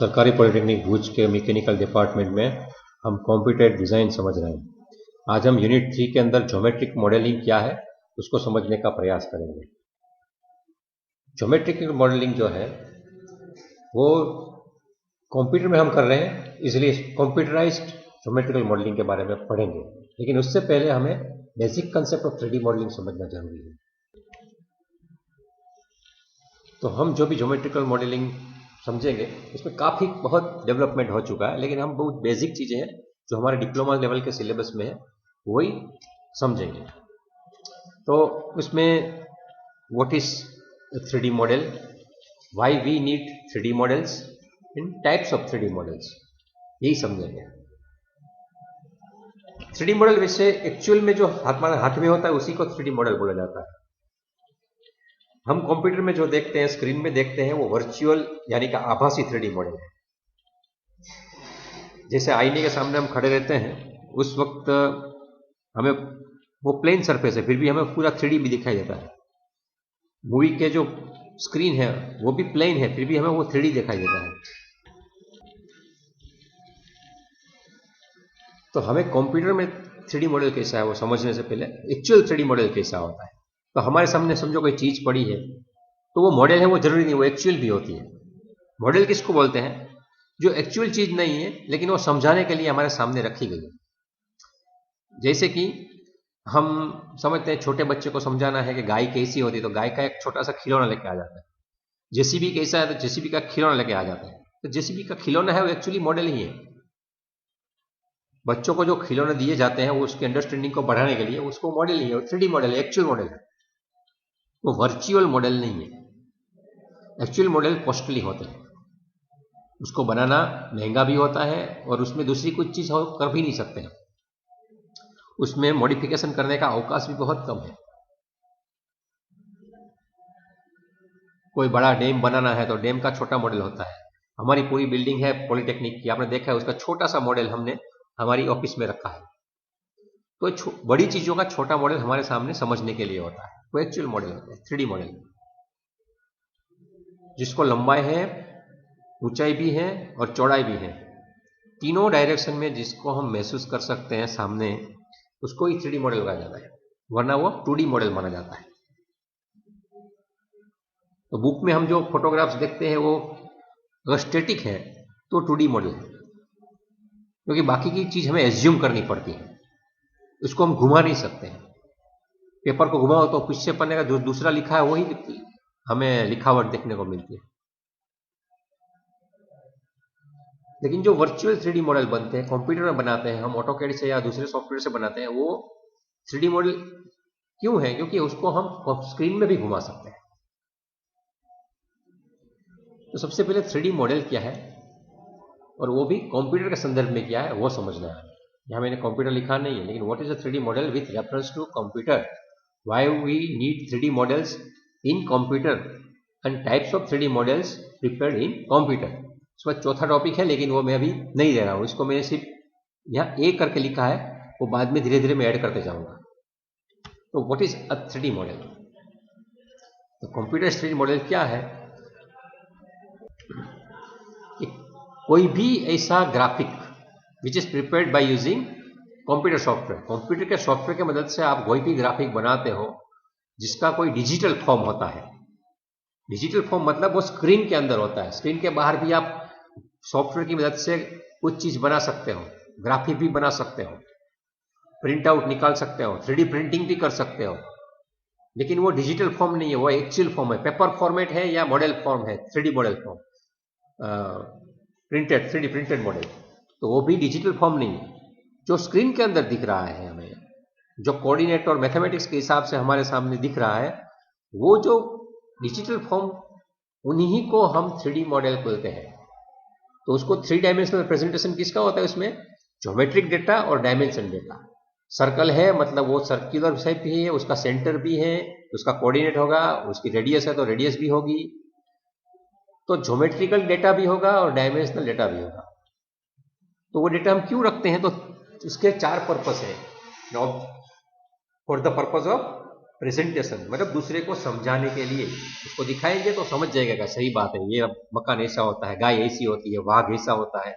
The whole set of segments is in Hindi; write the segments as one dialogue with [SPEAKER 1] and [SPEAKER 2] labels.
[SPEAKER 1] सरकारी पॉलिटेक्निक भुज के मैकेनिकल डिपार्टमेंट में हम कंप्यूटर डिज़ाइन समझ रहे हैं। आज हम यूनिट 3 के अंदर ज्योमेट्रिक मॉडलिंग क्या है उसको समझने का प्रयास करेंगे। ज्योमेट्रिक मॉडलिंग जो है वो कंप्यूटर में हम कर रहे हैं, इसलिए कंप्यूटराइज्ड ज्योमेट्रिकल मॉडलिंग के बारे में पढ़ेंगे, लेकिन उससे पहले हमें basic concept of 3D modelling समझना जरूरी है। तो हम जो भी ज्योमेट्रिकल मॉडलिंग समझेंगे उसमें काफ़ी बहुत डेवलपमेंट हो चुका है, लेकिन हम बहुत बेसिक चीज़ें हैं जो हमारे डिप्लोमा लेवल के सिलेबस में है वही समझेंगे। तो उसमें what is 3D model, why we need 3D models, in types of 3D models, यही समझेंगे। 3D मॉडल वैसे एक्चुअल में जो हमारे हाथ में होता है उसी को 3D मॉडल बोला जाता है। हम कंप्यूटर में जो देखते हैं, स्क्रीन में देखते हैं, वो वर्चुअल यानी कि आभासी 3D मॉडल है। जैसे आईने के सामने हम खड़े रहते हैं उस वक्त हमें वो प्लेन सरफेस है, फिर भी हमें पूरा 3D भी दिखाई देता है। मूवी के जो स्क्रीन है वो भी प्लेन है, फिर भी हमें वो 3D दिखाई देता है। तो हमें कंप्यूटर में 3D मॉडल कैसा है वो समझने से पहले एक्चुअल 3D मॉडल कैसा होता है। तो हमारे सामने समझो कोई चीज पड़ी है तो वो मॉडल है, वो जरूरी नहीं वो एक्चुअल भी होती है। मॉडल किसको बोलते हैं? जो एक्चुअल चीज नहीं है लेकिन वो समझाने के लिए हमारे सामने रखी गई है। जैसे कि हम समझते हैं छोटे बच्चे को समझाना है कि गाय कैसी होती है, तो गाय का एक छोटा सा खिलौना लेके आ जाता है। जेसीबी कैसा है, तो जेसीबी का खिलौना लेके आ जाता है। तो जेसीबी का खिलौना है वो एक्चुअली मॉडल ही है। बच्चों को जो खिलौने दिए जाते हैं वो उसकी अंडरस्टैंडिंग को बढ़ाने के लिए उसको मॉडल ही है, वो 3D मॉडल है, एक्चुअल मॉडल है, वो वर्चुअल मॉडल नहीं है। एक्चुअल मॉडल कॉस्टली होते हैं, उसको बनाना महंगा भी होता है और उसमें दूसरी कुछ चीज कर भी नहीं सकते हैं, उसमें मॉडिफिकेशन करने का अवकाश भी बहुत कम है। कोई बड़ा डैम बनाना है तो डैम का छोटा मॉडल होता है। हमारी पूरी बिल्डिंग है पॉलिटेक्निक की, आपने देखा है, उसका छोटा सा मॉडल हमने हमारी ऑफिस में रखा है। तो बड़ी चीजों का छोटा मॉडल हमारे सामने समझने के लिए होता है, वो एक्चुअल मॉडल होता है, 3D मॉडल, जिसको लंबाई है, ऊंचाई भी है और चौड़ाई भी है, तीनों डायरेक्शन में जिसको हम महसूस कर सकते हैं सामने, उसको ही 3D मॉडल कहा जाता है, वरना वो 2D मॉडल माना जाता है। तो बुक में हम जो फोटोग्राफ्स देखते हैं वो अगर स्टेटिक है तो 2D मॉडल है, क्योंकि बाकी की चीज हमें एज्यूम करनी पड़ती है, उसको हम घुमा नहीं सकते हैं। पेपर को घुमाओ तो पीछे पन्ने का जो दूसरा लिखा है वही हमें लिखावट देखने को मिलती है। लेकिन जो वर्चुअल 3D मॉडल बनते हैं, कंप्यूटर में बनाते हैं हम, ऑटोकैड से या दूसरे सॉफ्टवेयर से बनाते हैं, वो 3D मॉडल क्यों है? क्योंकि उसको हम स्क्रीन में भी घुमा सकते हैं। तो सबसे पहले 3D मॉडल क्या है और वो भी कंप्यूटर के संदर्भ में क्या है वो समझना है। यहाँ मैंने कंप्यूटर लिखा नहीं है, लेकिन what is a 3D model with reference to computer, why we need 3D models in computer and types of 3D models prepared in computer. उसका चौथा टॉपिक है, लेकिन वो मैं अभी नहीं दे रहा हूँ, इसको मैंने सिर्फ यहाँ ए करके लिखा है, वो बाद में धीरे धीरे मैं ऐड करते जाऊंगा। तो what is a 3D model? तो कंप्यूटर 3D मॉडल क्या है कि कोई भी ऐसा graphic which is prepared by using computer software, computer के सॉफ्टवेयर की मदद से आप कोई भी ग्राफिक बनाते हो जिसका कोई डिजिटल फॉर्म होता है। डिजिटल फॉर्म मतलब वो स्क्रीन के अंदर होता है, स्क्रीन के बाहर भी आप सॉफ्टवेयर की मदद से कुछ चीज बना सकते हो, ग्राफिक भी बना सकते हो, प्रिंट आउट निकाल सकते हो, 3D प्रिंटिंग भी कर सकते हो, लेकिन वो डिजिटल फॉर्म नहीं है, वो एक्चुअल फॉर्म है, पेपर फॉर्मेट है या मॉडल फॉर्म है, 3D model form, printed 3D printed model. तो वो भी डिजिटल फॉर्म नहीं है। जो स्क्रीन के अंदर दिख रहा है हमें, जो कोऑर्डिनेट और मैथमेटिक्स के हिसाब से हमारे सामने दिख रहा है, वो जो डिजिटल फॉर्म, उन्हीं को हम 3D मॉडल बोलते हैं। तो उसको 3 डायमेंशनल प्रेजेंटेशन किसका होता है? उसमें ज्योमेट्रिक डेटा और डायमेंशन डेटा। सर्कल है मतलब वो सर्कुलर शेप भी है, उसका सेंटर भी है, उसका कोऑर्डिनेट होगा, उसकी रेडियस है तो रेडियस भी होगी। तो ज्योमेट्रिकल डेटा भी होगा और डायमेंशनल डेटा भी होगा। तो वो डेटा हम क्यों रखते हैं? तो इसके 4 पर्पस है। For the purpose of presentation मतलब दूसरे को समझाने के लिए, उसको दिखाएंगे तो समझ जाएगा कि सही बात है, ये मकान ऐसा होता है, गाय ऐसी होती है, वाघ ऐसा होता है,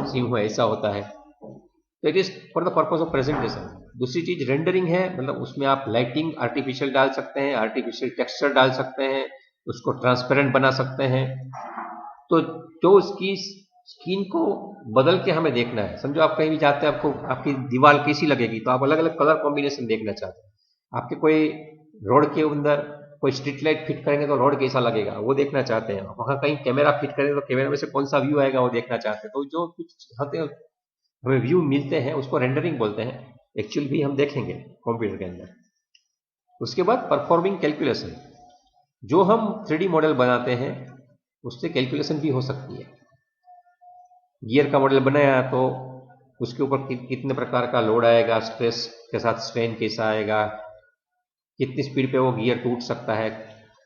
[SPEAKER 1] सिंह ऐसा होता है। तो it is for the purpose of presentation. दूसरी चीज रेंडरिंग है, मतलब उसमें आप लाइटिंग आर्टिफिशियल डाल सकते हैं, आर्टिफिशियल टेक्सचर डाल सकते हैं, उसको ट्रांसपेरेंट बना सकते हैं। तो जो उसकी स्किन को बदल के हमें देखना है, समझो आप कहीं भी जाते हैं, आपको आपकी दीवार कैसी लगेगी, तो आप अलग अलग कलर कॉम्बिनेशन देखना चाहते हैं। आपके कोई रोड के अंदर कोई स्ट्रीट लाइट फिट करेंगे तो रोड कैसा लगेगा वो देखना चाहते हैं, वहां कहीं कैमरा फिट करेंगे तो कैमरा में से कौन सा व्यू आएगा वो देखना चाहते हैं। तो जो कुछ होते हैं हमें व्यू मिलते हैं उसको रेंडरिंग बोलते हैं, एक्चुअल भी हम देखेंगे कंप्यूटर के अंदर। उसके बाद परफॉर्मिंग कैलकुलेशन, जो हम 3D मॉडल बनाते हैं उससे कैलकुलेशन भी हो सकती है। गियर का मॉडल बनाया तो उसके ऊपर कितने प्रकार का लोड आएगा, स्ट्रेस के साथ स्ट्रेन कैसा आएगा, कितनी स्पीड पे वो गियर टूट सकता है,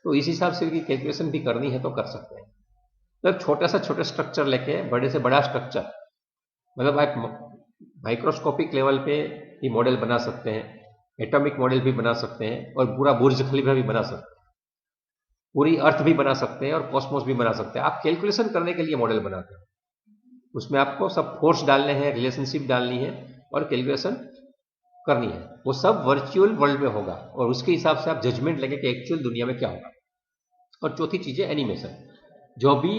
[SPEAKER 1] तो इस हिसाब से भी कैलकुलेशन भी करनी है तो कर सकते हैं। मतलब छोटा सा छोटा स्ट्रक्चर लेके बड़े से बड़ा स्ट्रक्चर, मतलब आप माइक्रोस्कोपिक लेवल पे ये मॉडल बना सकते हैं, एटॉमिक मॉडल भी बना सकते हैं, और पूरा बुर्ज खलीफा भी बना सकते हैं, पूरी अर्थ भी बना सकते हैं, और कॉस्मोस भी बना सकते हैं। आप कैलकुलेशन करने के लिए मॉडल बनाते हैं, उसमें आपको सब फोर्स डालने हैं, रिलेशनशिप डालनी है और कैलकुलेशन करनी है। वो सब वर्चुअल वर्ल्ड में होगा और उसके हिसाब से आप जजमेंट लेंगे कि एक्चुअल दुनिया में क्या होगा। और चौथी चीज है एनिमेशन। जो भी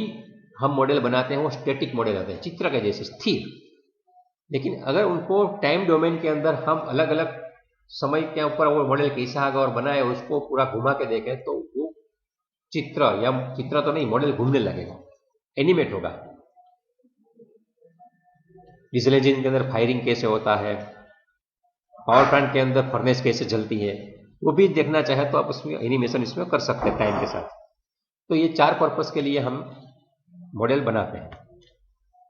[SPEAKER 1] हम मॉडल बनाते हैं वो स्टैटिक मॉडल आते हैं, चित्र के जैसे स्थिर, लेकिन अगर उनको टाइम डोमेन के अंदर हम अलग अलग समय के ऊपर वो मॉडल कैसा आएगा और बनाए उसको पूरा घुमा के देखें तो वो चित्र, या चित्र तो नहीं, मॉडल घूमने लगेगा, एनिमेट होगा। डीजल इंजन के अंदर फायरिंग कैसे होता है, पावर प्लांट के अंदर फर्नेस कैसे जलती है, वो भी देखना चाहे तो आप उसमें एनिमेशन इसमें कर सकते हैं टाइम के साथ। तो ये 4 पर्पस के लिए हम मॉडल बनाते हैं।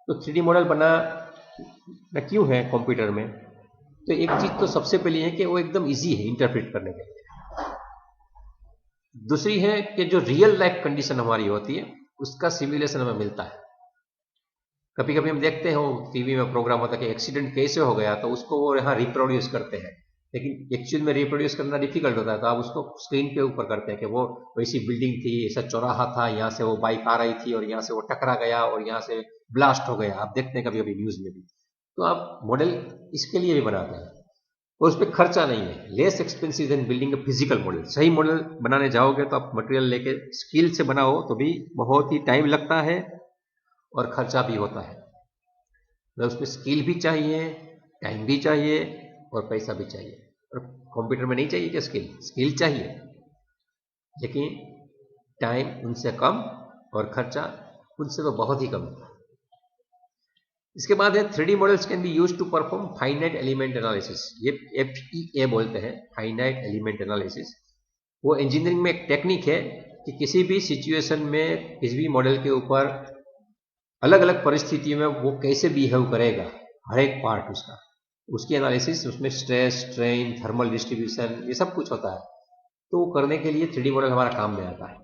[SPEAKER 1] तो 3D मॉडल बनाना क्यों है कंप्यूटर में, तो एक चीज तो सबसे पहली है कि वो एकदम इजी है इंटरप्रेट करने के लिए। दूसरी है कि जो रियल लाइफ कंडीशन हमारी होती है उसका सिमुलेशन हमें मिलता है। कभी कभी हम देखते हो टीवी में प्रोग्राम होता है कि एक्सीडेंट कैसे हो गया, तो उसको वो यहाँ रिप्रोड्यूस करते हैं, लेकिन एक्चुअल में रिप्रोड्यूस करना डिफिकल्ट होता है, तो आप उसको स्क्रीन के ऊपर करते हैं कि वो वैसी बिल्डिंग थी, ऐसा चौराहा था, यहाँ से वो बाइक आ रही थी और यहाँ से वो टकरा गया और यहाँ से ब्लास्ट हो गया, आप देखते हैं कभी कभी न्यूज में भी। तो आप मॉडल इसके लिए भी बनाते हैं और उस पर खर्चा नहीं है, less expensive than building a physical model. सही मॉडल बनाने जाओगे तो आप मटेरियल लेके स्किल से बनाओ तो भी बहुत ही टाइम लगता है और खर्चा भी होता है। तो उसमें स्किल भी चाहिए, टाइम भी चाहिए और पैसा भी चाहिए। और कंप्यूटर में नहीं चाहिए कि स्किल चाहिए, लेकिन टाइम उनसे कम और खर्चा उनसे तो बहुत ही कम है। इसके बाद है 3D models can be used to perform finite element analysis. ये FEA बोलते हैं, फाइनाइट एलिमेंट एनालिसिस। वो इंजीनियरिंग में एक टेक्निक है कि किसी भी सिचुएशन में किसी भी मॉडल के ऊपर अलग अलग परिस्थितियों में वो कैसे बिहेव करेगा, हर एक पार्ट उसका, उसकी एनालिसिस, उसमें स्ट्रेस, स्ट्रेन, थर्मल डिस्ट्रीब्यूशन, ये सब कुछ होता है। तो वो करने के लिए 3D मॉडल हमारा काम में आता है।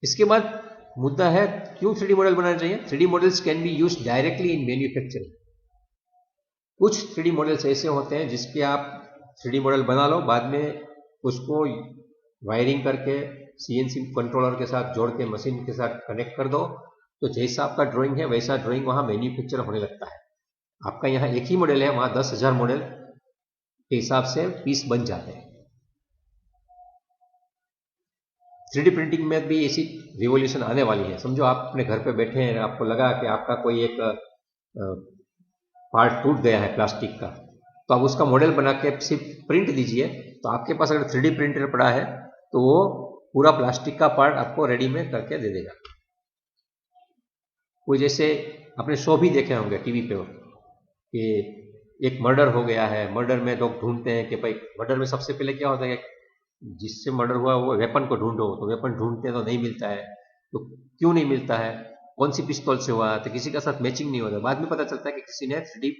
[SPEAKER 1] इसके बाद मुद्दा है क्यों 3D मॉडल बनाना चाहिए। 3D models can be used directly in manufacturing. कुछ 3D मॉडल्स ऐसे होते हैं जिसके आप 3D मॉडल बना लो, बाद में उसको वायरिंग करके CNC कंट्रोलर के साथ जोड़ के मशीन के साथ कनेक्ट कर दो, तो जैसा आपका ड्राइंग है वैसा ड्राइंग वहां मैन्युफैक्चर होने लगता है। आपका यहाँ एक ही मॉडल है, वहां 10,000 मॉडल के हिसाब से पीस बन जाते हैं। 3D प्रिंटिंग में भी ऐसी रिवॉल्यूशन आने वाली है। समझो आप अपने घर पे बैठे हैं, आपको लगा कि आपका कोई एक पार्ट टूट गया है प्लास्टिक का, तो आप उसका मॉडल बना के सिर्फ प्रिंट दीजिए, तो आपके पास अगर 3D प्रिंटर पड़ा है तो वो पूरा प्लास्टिक का पार्ट आपको रेडी में करके दे देगा। कोई जैसे अपने शो भी देखे होंगे टीवी पे कि एक मर्डर हो गया है, मर्डर में लोग ढूंढते हैं कि भाई मर्डर में सबसे पहले क्या होता है कि जिससे मर्डर हुआ वो वेपन को ढूंढो, तो वेपन ढूंढते हैं तो नहीं मिलता है। तो क्यों नहीं मिलता है, कौन सी पिस्तौल से हुआ, तो किसी का साथ मैचिंग नहीं होता। बाद में पता चलता है कि किसी ने 3D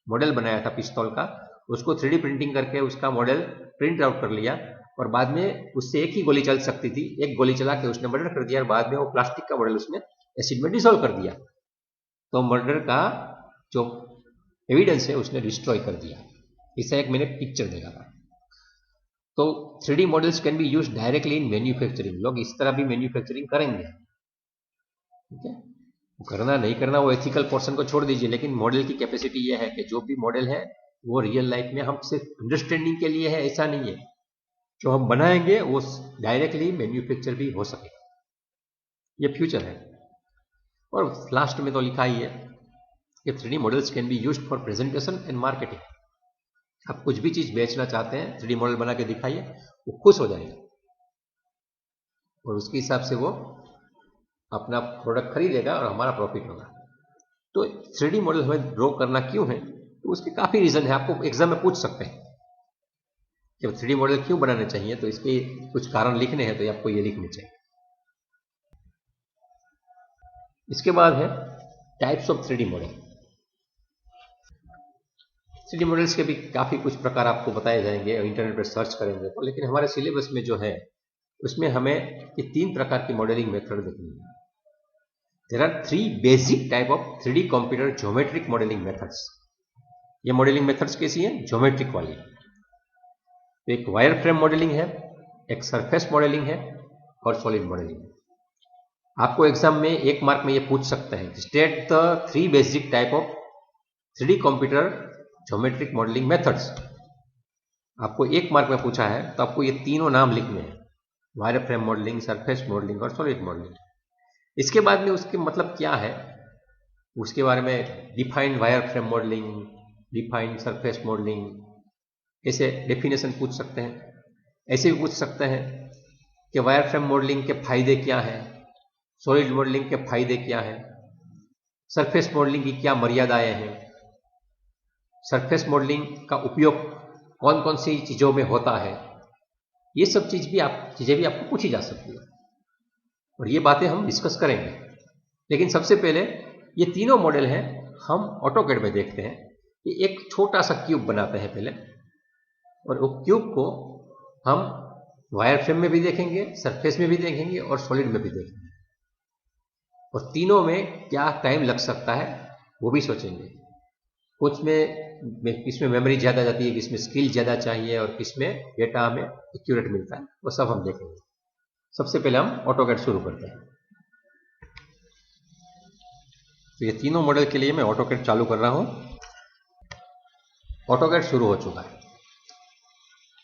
[SPEAKER 1] मॉडल बनाया था पिस्तौल का, उसको 3D प्रिंटिंग करके उसका मॉडल प्रिंट आउट कर लिया और बाद में उससे एक ही गोली चल सकती थी, एक गोली चला के उसने मर्डर कर दिया और बाद में वो प्लास्टिक का मॉडल उसने एसिड में डिसॉल्व कर दिया। तो मर्डर का जो एविडेंस है उसने डिस्ट्रॉय कर दिया। इससे एक मैंने पिक्चर देखा था। तो 3D models can B use directly in manufacturing. लोग इस तरह भी मैन्युफैक्चरिंग करेंगे, ठीक है। करना नहीं करना वो एथिकल पोर्शन को छोड़ दीजिए, लेकिन मॉडल की कैपेसिटी ये है कि जो भी मॉडल है वो रियल लाइफ में हम सिर्फ अंडरस्टैंडिंग के लिए है, ऐसा नहीं है। जो हम बनाएंगे वो डायरेक्टली मैन्युफैक्चर भी हो सके, ये फ्यूचर है। और लास्ट में तो लिखा ही है कि 3D models can be used for presentation and marketing. आप कुछ भी चीज बेचना चाहते हैं, 3D मॉडल बना के दिखाइए, वो खुश हो जाएगा और उसके हिसाब से वो अपना प्रोडक्ट खरीदेगा और हमारा प्रॉफिट होगा। तो 3D मॉडल हमें ड्रॉ करना क्यों है, तो उसके काफी रीजन है। आपको एग्जाम में पूछ सकते हैं कि 3D मॉडल क्यों बनाने चाहिए, तो इसके कुछ कारण लिखने हैं, तो आपको ये लिखने चाहिए। इसके बाद है types of 3D model. 3D models के भी काफी कुछ प्रकार आपको बताए जाएंगे और इंटरनेट पर सर्च करेंगे तो, लेकिन हमारे सिलेबस में जो है उसमें हमें ये 3 प्रकार की मॉडलिंग मेथड देखनी है। There are 3 basic type of 3D computer geometric modelling methods. ये मॉडलिंग मेथड्स कैसी हैं? ज्योमेट्रिक वाली। तो एक वायर फ्रेम मॉडलिंग है, एक सरफेस मॉडलिंग है और सॉलिड मॉडलिंग है। आपको एग्जाम में 1 मार्क में ये पूछ सकते हैं, state the 3 basic type of 3D computer geometric modelling methods. आपको 1 मार्क में पूछा है तो आपको ये तीनों नाम लिखने हैं, wire frame modelling, surface modelling और सॉलिड मॉडलिंग। इसके बाद में उसके मतलब क्या है उसके बारे में defined wire frame modelling, defined surface modelling, ऐसे डेफिनेशन पूछ सकते हैं। ऐसे भी पूछ सकते हैं कि वायर फ्रेम मॉडलिंग के फायदे क्या हैं, सॉलिड मॉडलिंग के फायदे क्या हैं, सरफेस मॉडलिंग की क्या मर्यादाएं हैं, सरफेस मॉडलिंग का उपयोग कौन कौन सी चीजों में होता है। ये सब चीजें भी आपको पूछी जा सकती है और ये बातें हम डिस्कस करेंगे। लेकिन सबसे पहले ये तीनों मॉडल हैं, हम ऑटोकैड में देखते हैं कि एक छोटा सा क्यूब बनाते हैं पहले, और वो क्यूब को हम वायर फ्रेम में भी देखेंगे, सरफेस में भी देखेंगे और सॉलिड में भी देखेंगे, और तीनों में क्या टाइम लग सकता है वो भी सोचेंगे। कुछ में किसमें मेमोरी ज़्यादा जाती है, किसमें स्किल ज़्यादा चाहिए और किसमें डेटा हमें एक्यूरेट मिलता है, वो सब हम देखेंगे। सबसे पहले हम ऑटोकैड शुरू करते हैं। तो ये तीनों मॉडल के लिए मैं ऑटोकैड चालू कर रहा हूं। ऑटोकैड शुरू हो चुका है।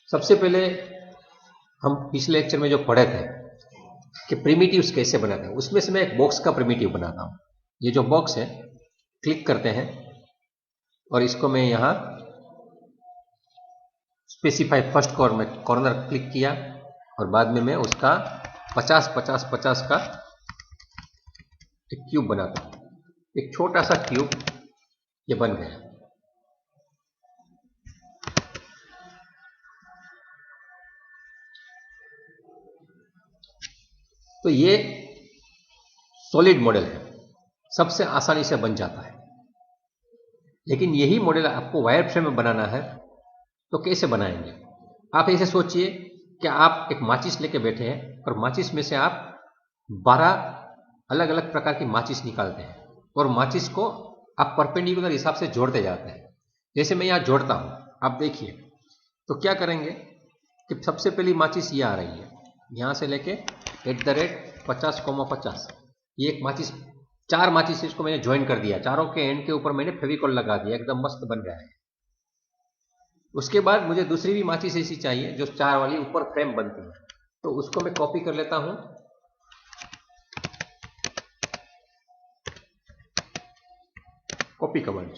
[SPEAKER 1] सबसे पहले हम पिछले लेक्चर में जो पढ़े थे कि प्रिमिटिव्स कैसे बनाते हैं, उसमें से मैं एक बॉक्स का प्रिमिटिव बनाता हूं। ये जो बॉक्स है, क्लिक करते हैं और इसको मैं यहां स्पेसिफाई फर्स्ट कॉर्नर क्लिक किया और बाद में मैं उसका 50-50-50 का एक क्यूब बनाता हूं। एक छोटा सा क्यूब ये बन गया। तो ये सॉलिड मॉडल है, सबसे आसानी से बन जाता है। लेकिन यही मॉडल आपको वायर फ्रेम में बनाना है तो कैसे बनाएंगे? आप ऐसे सोचिए कि आप एक माचिस लेके बैठे हैं और माचिस में से आप 12 अलग अलग प्रकार की माचिस निकालते हैं और माचिस को आप परपेंडिकुलर हिसाब से जोड़ते जाते हैं। जैसे मैं यहां जोड़ता हूं, आप देखिए। तो क्या करेंगे कि सबसे पहली माचिस ये आ रही है, यहां से लेके @50,50, ये एक माचिस, 4 माचिस इसको मैंने ज्वाइन कर दिया, चारों के एंड के ऊपर मैंने फेविकॉल लगा दिया, एकदम मस्त बन गया है। उसके बाद मुझे दूसरी भी माचिस ऐसी चाहिए जो 4 वाली ऊपर फ्रेम बनती है, तो उसको मैं कॉपी कर लेता हूं। कॉपी कमांड,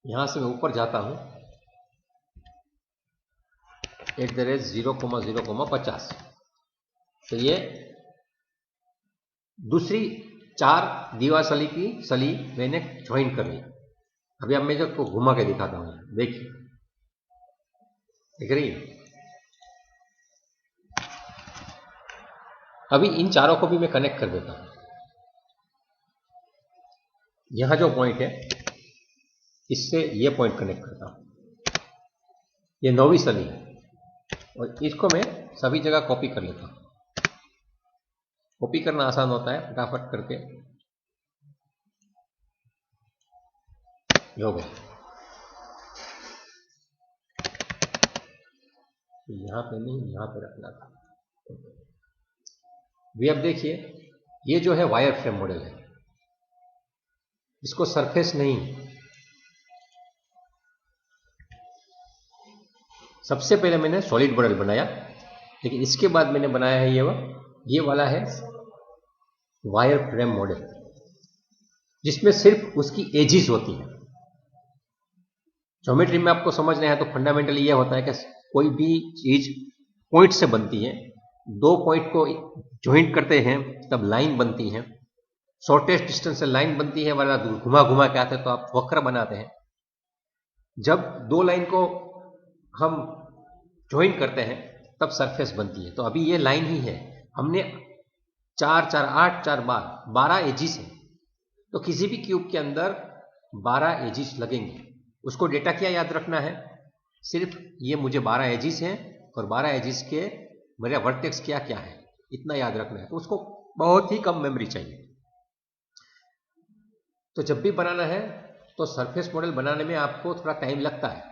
[SPEAKER 1] यहां से मैं ऊपर जाता हूं @0,0,50। तो ये दूसरी 4 दीवासली की सली मैंने ज्वाइन कर ली। अभी अब मैं जो घुमा के दिखाता हूं, देखिए, दिख रही है। अभी इन चारों को भी मैं कनेक्ट कर देता हूं। यहां जो पॉइंट है इससे ये पॉइंट कनेक्ट करता हूं, ये 9वीं सली है और इसको मैं सभी जगह कॉपी कर लेता हूं। कॉपी करना आसान होता है, फटाफट करके हो गया। यहाँ पे नहीं, यहाँ पे रखना था। भी अब देखिए, ये जो है वायर फ्रेम मॉडल है, इसको सरफेस नहीं, सबसे पहले मैंने सॉलिड मॉडल बनाया, लेकिन इसके बाद मैंने बनाया है ये वाला है वायर फ्रेम मॉडल, जिसमें सिर्फ उसकी एजिस होती है। ज्योमेट्री में आपको समझना है तो फंडामेंटली ये होता है कि कोई भी चीज पॉइंट से बनती है, दो पॉइंट को ज्वाइंट करते हैं तब लाइन बनती है, शॉर्टेस्ट डिस्टेंस से लाइन बनती है, वरना घुमा घुमा के आते हैं तो आप वक्र बनाते हैं। जब दो लाइन को हम ज्वाइंट करते हैं तब सरफेस बनती है। तो अभी ये लाइन ही है, हमने 4 4 8 4 12 एजिस है, तो किसी भी क्यूब के अंदर 12 एजिस लगेंगे। उसको डेटा क्या याद रखना है, सिर्फ ये मुझे 12 एजिस हैं और 12 एजिस के मेरा वर्टेक्स क्या क्या है, इतना याद रखना है। तो उसको बहुत ही कम मेमोरी चाहिए। तो जब भी बनाना है तो सरफेस मॉडल बनाने में आपको थोड़ा टाइम लगता है,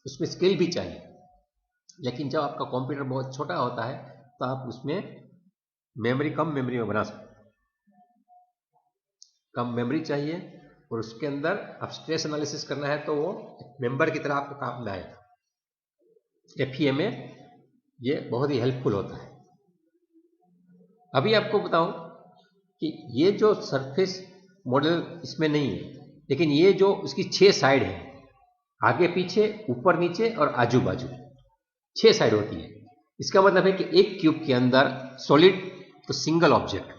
[SPEAKER 1] उसमें स्किल भी चाहिए, लेकिन जब आपका कंप्यूटर बहुत छोटा होता है तो आप उसमें कम मेमोरी में बना सकते हैं। कम मेमोरी चाहिए और उसके अंदर अब स्ट्रेस एनालिसिस करना है तो वो मेंबर की तरह आपको काम में आएगा। FEM में ये बहुत ही हेल्पफुल होता है। अभी आपको बताऊं कि ये जो सरफेस मॉडल इसमें नहीं है, लेकिन ये जो इसकी 6 साइड है, आगे पीछे ऊपर नीचे और आजू बाजू 6 साइड होती है। इसका मतलब है कि एक क्यूब के अंदर सॉलिड तो सिंगल ऑब्जेक्ट,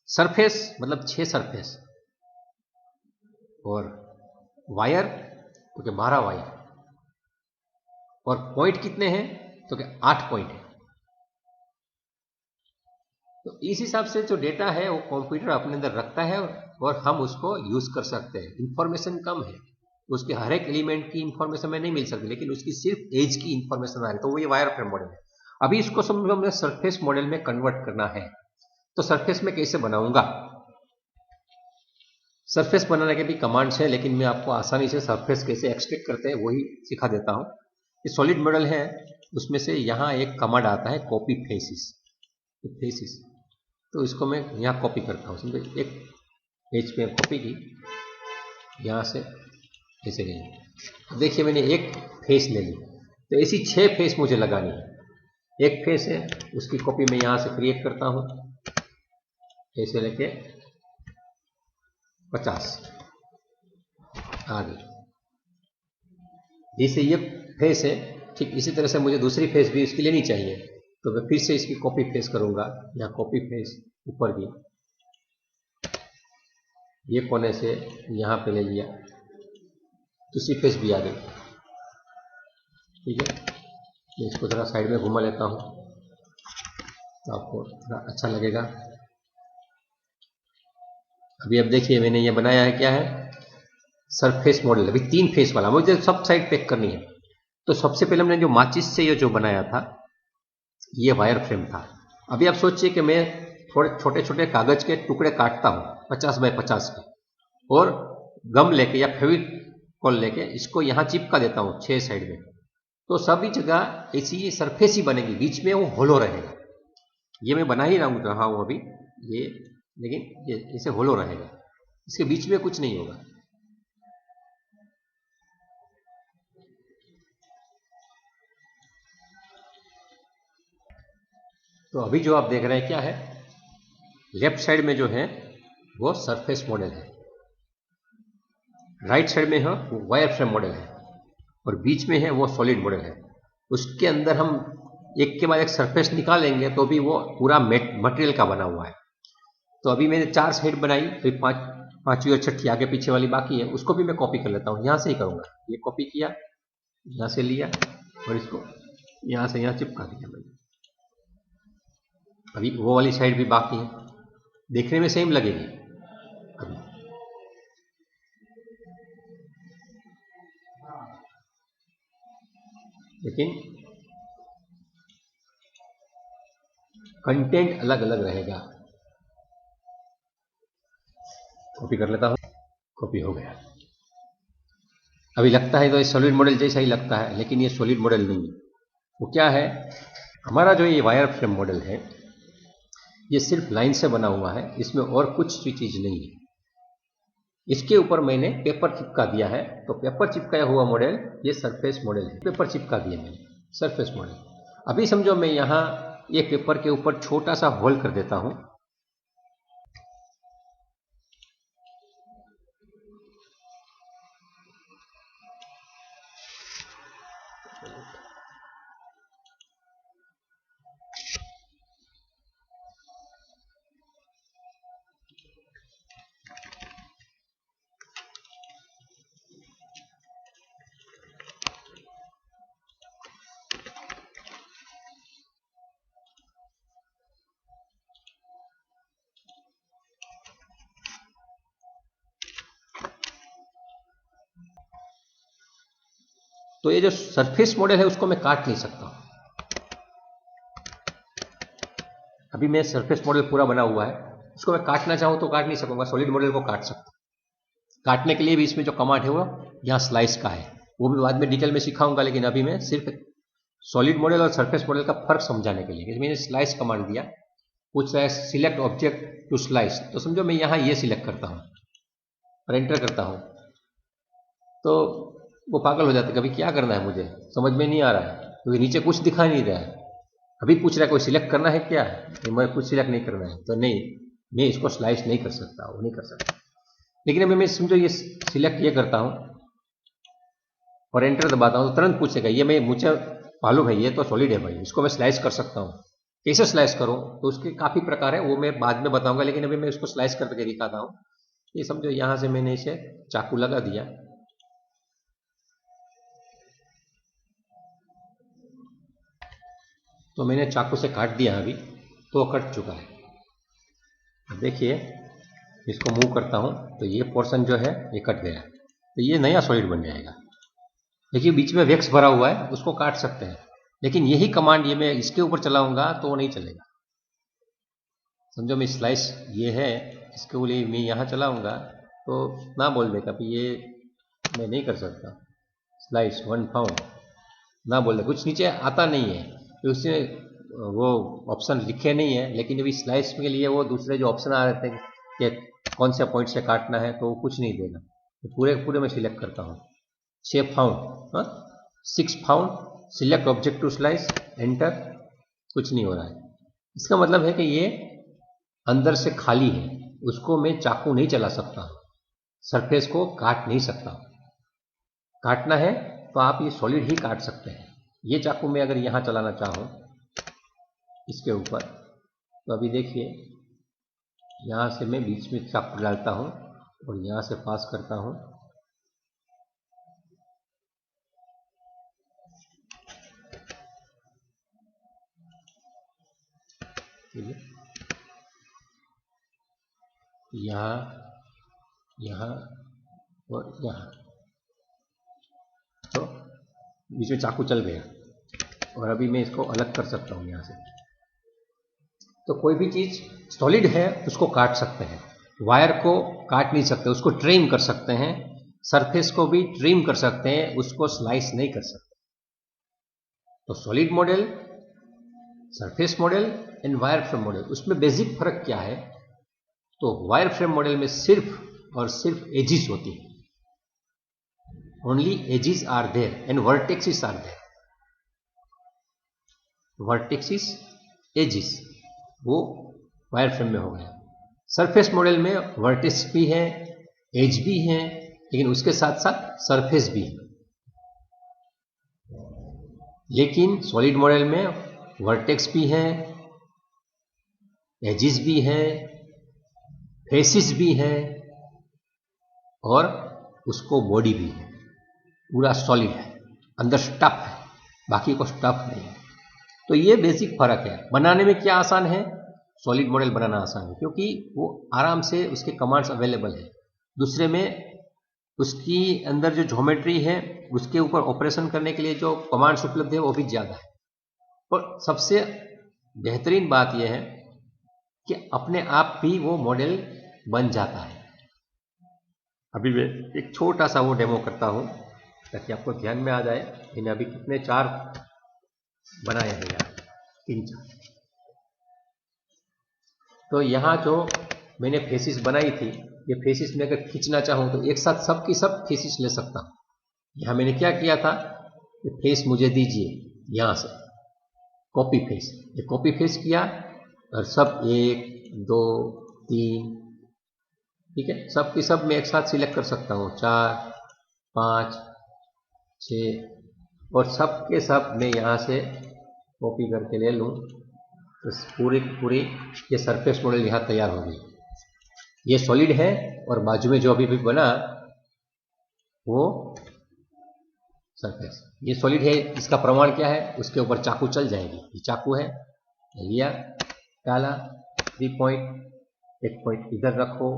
[SPEAKER 1] सरफेस मतलब 6 सरफेस, और वायर तो क्या 12 वायर, और पॉइंट कितने हैं तो क्या 8 पॉइंट है। तो इस हिसाब से जो डेटा है वो कंप्यूटर अपने अंदर रखता है और हम उसको यूज कर सकते हैं। इंफॉर्मेशन कम है, उसके हर एक एलिमेंट की इंफॉर्मेशन में नहीं मिल सकती, लेकिन उसकी सिर्फ एज की इंफॉर्मेशन आ रही है, तो वो ये वायर फ्रेम मॉडल है। अभी इसको समझो हमें सरफेस मॉडल में कन्वर्ट करना है, तो सरफेस में कैसे बनाऊंगा। सरफेस बनाने के भी कमांड्स है, लेकिन मैं आपको आसानी से सरफेस कैसे एक्सट्रैक्ट करते हैं वही सिखा देता हूं। ये सॉलिड मॉडल है, उसमें से यहां एक कमांड आता है कॉपी फेसिस, तो इसको मैं यहाँ कॉपी करता हूँ। समझे, एक पेज पे कॉपी की, यहाँ से ऐसे नहीं। देखिए मैंने एक फेस ले ली, तो ऐसी 6 फेस मुझे लगानी है। एक फेस है, उसकी कॉपी मैं यहाँ से क्रिएट करता हूँ, ऐसे लेके 50 आगे। जैसे ये फेस है, ठीक इसी तरह से मुझे दूसरी फेस भी इसकी लेनी चाहिए, तो मैं फिर से इसकी कॉपी फेस करूंगा। यहाँ कॉपी फेस ऊपर की, ये कोने से यहाँ पे ले लिया, दूसरी फेस भी आ गई। ठीक है, मैं इसको थोड़ा साइड में घुमा लेता हूँ तो आपको थोड़ा अच्छा लगेगा। अभी अब देखिए मैंने ये बनाया है, क्या है, सरफेस मॉडल। अभी 3 फेस वाला मुझे सब साइड पैक करनी है। तो सबसे पहले मैंने जो माचिस से ये जो बनाया था, ये वायर फ्रेम था। अभी आप सोचिए कि मैं थोड़े छोटे छोटे कागज के टुकड़े काटता हूँ 50 बाय 50 के, और गम लेके या फेविकॉल लेके इसको यहाँ चिपका देता हूँ 6 साइड में, तो सभी जगह ऐसी सरफेस ही बनेगी, बीच में वो होलो रहेगा। ये मैं बना ही रहा हूँ अभी ये, लेकिन ये इसे होलो रहेगा, इसके बीच में कुछ नहीं होगा। तो अभी जो आप देख रहे हैं क्या है, लेफ्ट साइड में जो है वो सरफेस मॉडल है, राइट साइड में है वो वायर फ्रेम मॉडल है, और बीच में है वो सॉलिड मॉडल है। उसके अंदर हम एक के बाद एक सरफेस निकालेंगे तो भी वो पूरा मटेरियल का बना हुआ है। तो अभी मैंने 4 साइड बनाई, फिर पांचवी और छठी आगे पीछे वाली बाकी है, उसको भी मैं कॉपी कर लेता हूँ। यहाँ से ही करूँगा, ये कॉपी किया, यहाँ से लिया और इसको यहाँ से यहाँ चिपका दिया मैंने। अभी वो वाली साइड भी बाकी है, देखने में सेम लगेगी अभी, लेकिन कंटेंट अलग अलग रहेगा। कॉपी कर लेता हूँ, कॉपी हो गया। अभी लगता है तो ये सॉलिड मॉडल जैसा ही लगता है, लेकिन ये सॉलिड मॉडल नहीं है, वो क्या है, हमारा जो ये वायर फ्रेम मॉडल है ये सिर्फ लाइन से बना हुआ है, इसमें और कुछ भी चीज़ नहीं है। इसके ऊपर मैंने पेपर चिपका दिया है, तो पेपर चिपकाया हुआ मॉडल ये सरफेस मॉडल है। पेपर चिपका दिया मैंने, सरफेस मॉडल। अभी समझो मैं यहाँ ये पेपर के ऊपर छोटा सा होल कर देता हूँ। तो ये जो सरफेस मॉडल है उसको मैं काट नहीं सकता। अभी मैं सरफेस मॉडल पूरा बना हुआ है, उसको मैं काटना चाहूँ तो काट नहीं सकूंगा, सॉलिड मॉडल को काट सकता। काटने के लिए भी इसमें जो कमांड है वो यहाँ स्लाइस का है, वो भी बाद में डिटेल में सिखाऊंगा, लेकिन अभी मैं सिर्फ सॉलिड मॉडल और सरफेस मॉडल का फर्क समझाने के लिए मैंने स्लाइस कमांड दिया। पूछ रहा है सिलेक्ट ऑब्जेक्ट टू स्लाइस, तो समझो मैं यहाँ ये सिलेक्ट करता हूँ और एंटर करता हूँ, तो वो पागल हो जाते, कभी क्या करना है मुझे समझ में नहीं आ रहा है, क्योंकि नीचे कुछ दिखा नहीं रहा है। अभी पूछ रहा है कोई सिलेक्ट करना है क्या, मैं कुछ सिलेक्ट नहीं करना है, तो नहीं, मैं इसको स्लाइस नहीं कर सकता, वो नहीं कर सकता। लेकिन अभी मैं समझो ये सिलेक्ट ये करता हूँ और एंटर दबाता हूँ, तो तुरंत पूछेगा, ये मैं मुझे मालूम है ये तो सॉलिड है भाई, इसको मैं स्लाइस कर सकता हूँ। कैसे स्लाइस करूँ, तो उसके काफ़ी प्रकार है, वो मैं बाद में बताऊंगा, लेकिन अभी मैं इसको स्लाइस करके दिखाता हूँ। ये समझो यहाँ से मैंने इसे चाकू लगा दिया, तो मैंने चाकू से काट दिया अभी, तो कट चुका है। अब देखिए इसको मूव करता हूँ तो ये पोर्शन जो है ये कट गया, तो ये नया सॉलिड बन जाएगा। देखिए बीच में वैक्स भरा हुआ है, उसको काट सकते हैं, लेकिन यही कमांड ये मैं इसके ऊपर चलाऊंगा तो वो नहीं चलेगा। समझो मैं स्लाइस ये है, इसके लिए मैं यहाँ चलाऊंगा तो ना बोल देगा कि ये मैं नहीं कर सकता, स्लाइस 1 पाउंड ना बोल दे, कुछ नीचे आता नहीं है, तो उसने वो ऑप्शन लिखे नहीं है, लेकिन अभी स्लाइस के लिए वो दूसरे जो ऑप्शन आ रहे थे कि कौन से पॉइंट से काटना है, तो वो कुछ नहीं देगा। तो पूरे पूरे में सिलेक्ट करता हूँ 6 pound, 6 pound, select object to slice, enter, कुछ नहीं हो रहा है। इसका मतलब है कि ये अंदर से खाली है, उसको मैं चाकू नहीं चला सकता, सरफेस को काट नहीं सकता। काटना है तो आप ये सॉलिड ही काट सकते हैं। ये चाकू मैं अगर यहाँ चलाना चाहूँ इसके ऊपर, तो अभी देखिए यहाँ से मैं बीच में चाकू डालता हूँ और यहाँ से पास करता हूँ, यहाँ यहाँ और यहाँ, तो बीच में चाकू चल गया और अभी मैं इसको अलग कर सकता हूँ यहाँ से। तो कोई भी चीज़ सॉलिड है उसको काट सकते हैं, वायर को काट नहीं सकते, उसको ट्रिम कर सकते हैं, सरफेस को भी ट्रिम कर सकते हैं, उसको स्लाइस नहीं कर सकते। तो solid model, surface model and wire frame model, उसमें बेसिक फर्क क्या है, तो वायर फ्रेम मॉडल में सिर्फ और सिर्फ एजिस होती है, only edges are there and vertices are there, vertices edges वो वायर फ्रेम में हो गया। सरफेस मॉडल में वर्टेक्स भी है, एज भी है, लेकिन उसके साथ साथ सरफेस भी है। लेकिन सॉलिड मॉडल में वर्टेक्स भी है, एजिस भी है, फेसिस भी है और उसको बॉडी भी है, पूरा सॉलिड है, अंदर स्टफ है, बाकी को स्टफ नहीं है। तो ये बेसिक फर्क है। बनाने में क्या आसान है, सॉलिड मॉडल बनाना आसान है, क्योंकि वो आराम से उसके कमांड्स अवेलेबल है। दूसरे में उसकी अंदर जो ज्योमेट्री है, उसके ऊपर ऑपरेशन करने के लिए जो कमांड्स उपलब्ध है वो भी ज़्यादा है। और सबसे बेहतरीन बात यह है कि अपने आप भी वो मॉडल बन जाता है। अभी मैं एक छोटा सा वो डेमो करता हूँ ताकि आपको ध्यान में आ जाए। इन्हें अभी कितने 4 बनाया गया 3-4। तो यहाँ जो मैंने फेसिस बनाई थी, ये फेसिस में अगर खींचना चाहूँ तो एक साथ सब की सब फेसिस ले सकता हूँ। यहाँ मैंने क्या किया था, ये फेस मुझे दीजिए, यहाँ से कॉपी फेस, ये कॉपी फेस किया और सब 1 2 3, ठीक है, सब की सब मैं एक साथ सिलेक्ट कर सकता हूँ, 4 5 6, और सब के सब मैं यहाँ से कॉपी करके ले लूँ तो पूरी पूरी ये सरफेस मॉडल यहाँ तैयार हो गई। ये सॉलिड है और बाजू में जो अभी भी बना वो सरफेस, ये सॉलिड है। इसका प्रमाण क्या है, उसके ऊपर चाकू चल जाएगी। ये चाकू है, लिया, डाला, 3 पॉइंट, एक पॉइंट इधर रखो,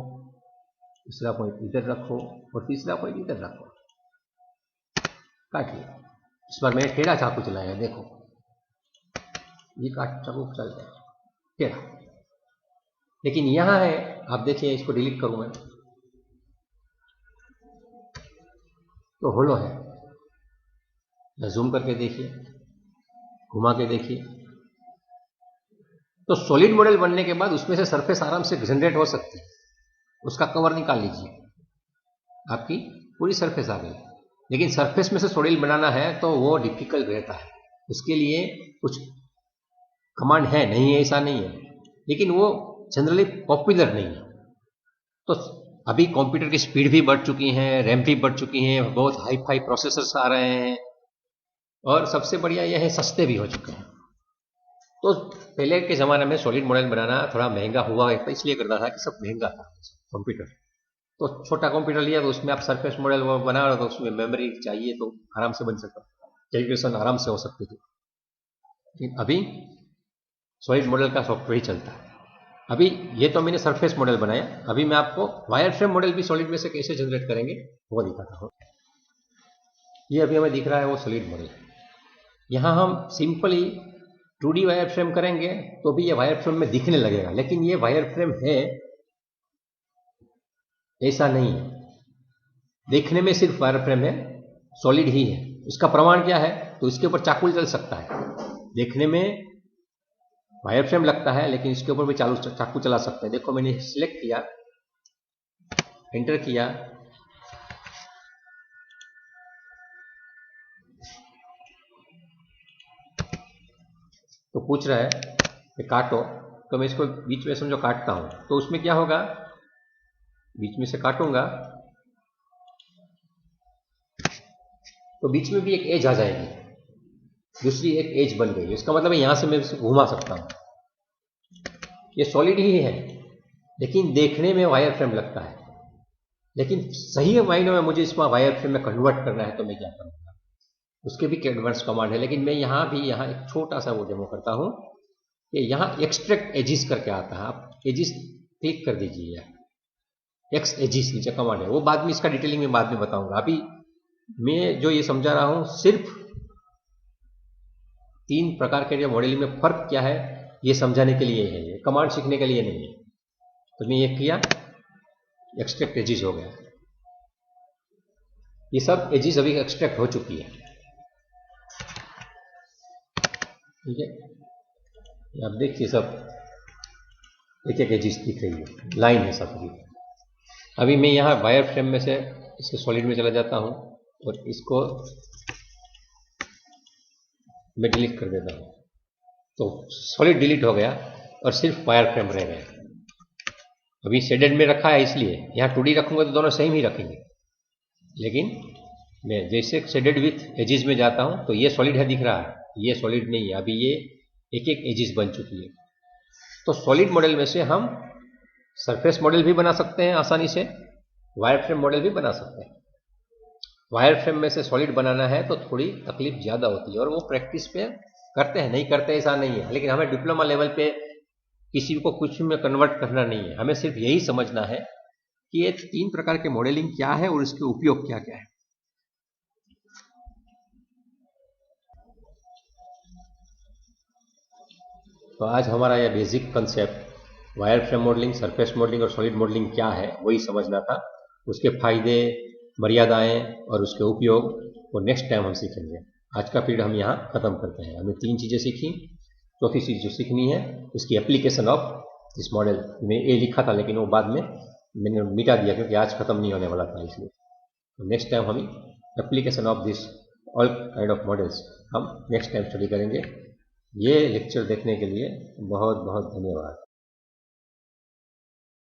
[SPEAKER 1] दूसरा पॉइंट इधर रखो और तीसरा पॉइंट इधर रखो, काटिए। इस बार मैंने टेढ़ा चाकू चलाया, देखो ये काट चाकू चल गया टेढ़ा, लेकिन यहां है, आप देखिए, इसको डिलीट करूं मैं तो होलो है। जूम करके देखिए, घुमा के देखिए, तो सॉलिड मॉडल बनने के बाद उसमें से सरफेस आराम से जनरेट हो सकती है। उसका कवर निकाल लीजिए, आपकी पूरी सरफेस आ गई। लेकिन सरफेस में से सॉलिड बनाना है तो वो डिफिकल्ट रहता है, उसके लिए कुछ कमांड है, नहीं है ऐसा नहीं है, लेकिन वो जनरली पॉपुलर नहीं है। तो अभी कंप्यूटर की स्पीड भी बढ़ चुकी है, रैम भी बढ़ चुकी है, बहुत हाई फाई प्रोसेसर्स आ रहे हैं और सबसे बढ़िया यह है सस्ते भी हो चुके हैं। तो पहले के ज़माने में सॉलिड मॉडल बनाना थोड़ा महंगा हुआ है, इसलिए करता था कि सब महंगा था कंप्यूटर। तो छोटा कंप्यूटर लिया तो उसमें आप सरफेस मॉडल बना रहे, तो उसमें मेमोरी चाहिए तो आराम से बन सकता, कैलकुलेशन आराम से हो सकती थी। लेकिन अभी सॉलिड मॉडल का सॉफ्टवेयर ही चलता है। अभी ये तो मैंने सरफेस मॉडल बनाया, अभी मैं आपको वायर फ्रेम मॉडल भी सॉलिड में से कैसे जनरेट करेंगे वो दिखाता हूँ। ये अभी हमें दिख रहा है वो सॉलिड मॉडल। यहाँ हम सिंपली 2D वायर फ्रेम करेंगे तो भी ये वायर फ्रेम में दिखने लगेगा, लेकिन ये वायर फ्रेम है ऐसा नहीं है, देखने में सिर्फ वायर फ्रेम है, सॉलिड ही है। उसका प्रमाण क्या है, तो इसके ऊपर चाकू चल सकता है, देखने में वायर फ्रेम लगता है लेकिन इसके ऊपर भी चाकू चला सकते हैं। देखो मैंने सिलेक्ट किया, एंटर किया, तो पूछ रहा है कि काटो, तो मैं इसको बीच में समझो काटता हूं, तो उसमें क्या होगा, बीच में से काटूंगा तो बीच में भी एक एज आ जाएगी, दूसरी एक एज बन गई। इसका मतलब यहां से मैं इसको घुमा सकता हूं। ये सॉलिड ही है लेकिन देखने में वायर फ्रेम लगता है, लेकिन सही मायनों में मुझे इसमें वायर फ्रेम में कन्वर्ट करना है तो मैं क्या करूंगा, उसके भी एडवांस कमांड है। लेकिन मैं यहाँ एक छोटा सा वो डेमो करता हूं कि यहाँ एक्सट्रैक्ट एजिस करके आता है, आप एजिस क्लिक कर दीजिए, एक्स एजिस नीचे कमांड है, वो बाद में इसका डिटेलिंग में बाद में बताऊंगा। अभी मैं जो ये समझा रहा हूं सिर्फ 3 प्रकार के जो मॉडलिंग में फर्क क्या है ये समझाने के लिए है, ये कमांड सीखने के लिए नहीं है। तो मैं ये किया, एक्सट्रैक्ट एजिस हो गया, ये सब एजिस अभी एक्सट्रैक्ट हो चुकी है, ठीक है। आप देखिए सब एक एक एजिस दिख रही है, लाइन है सब। अभी मैं यहाँ वायर फ्रेम में से इसके सॉलिड में चला जाता हूँ और इसको मैं डिलीट कर देता हूँ, तो सॉलिड डिलीट हो गया और सिर्फ वायर फ्रेम रह गया। अभी शेडेड में रखा है इसलिए, यहाँ 2D रखूंगा तो दोनों सेम ही रखेंगे, लेकिन मैं जैसे शेडेड विथ एजिस में जाता हूँ तो ये सॉलिड है दिख रहा है, ये सॉलिड नहीं है, अभी ये एक एक एजिस बन चुकी है। तो सॉलिड मॉडल में से हम सरफेस मॉडल भी बना सकते हैं आसानी से, वायर फ्रेम मॉडल भी बना सकते हैं। वायर फ्रेम में से सॉलिड बनाना है तो थोड़ी तकलीफ ज़्यादा होती है और वो प्रैक्टिस पे करते हैं, नहीं करते ऐसा नहीं है, लेकिन हमें डिप्लोमा लेवल पे किसी को कुछ में कन्वर्ट करना नहीं है, हमें सिर्फ यही समझना है कि ये 3 प्रकार के मॉडलिंग क्या है और इसके उपयोग क्या क्या है। तो आज हमारा यह basic concept wire frame modelling, surface modelling और सॉलिड मॉडलिंग क्या है वही समझना था। उसके फायदे, मर्यादाएं और उसके उपयोग वो नेक्स्ट टाइम हम सीखेंगे। आज का पीरियड हम यहाँ ख़त्म करते हैं। हमने 3 चीज़ें सीखी। चौथी चीज़ जो सीखनी है उसकी एप्लीकेशन ऑफ दिस मॉडल, मैंने ए लिखा था लेकिन वो बाद में मैंने मिटा दिया क्योंकि आज ख़त्म नहीं होने वाला था, इसलिए तो नेक्स्ट टाइम हम application of this all kind of models हम नेक्स्ट टाइम स्टडी करेंगे। ये लेक्चर देखने के लिए बहुत बहुत धन्यवाद।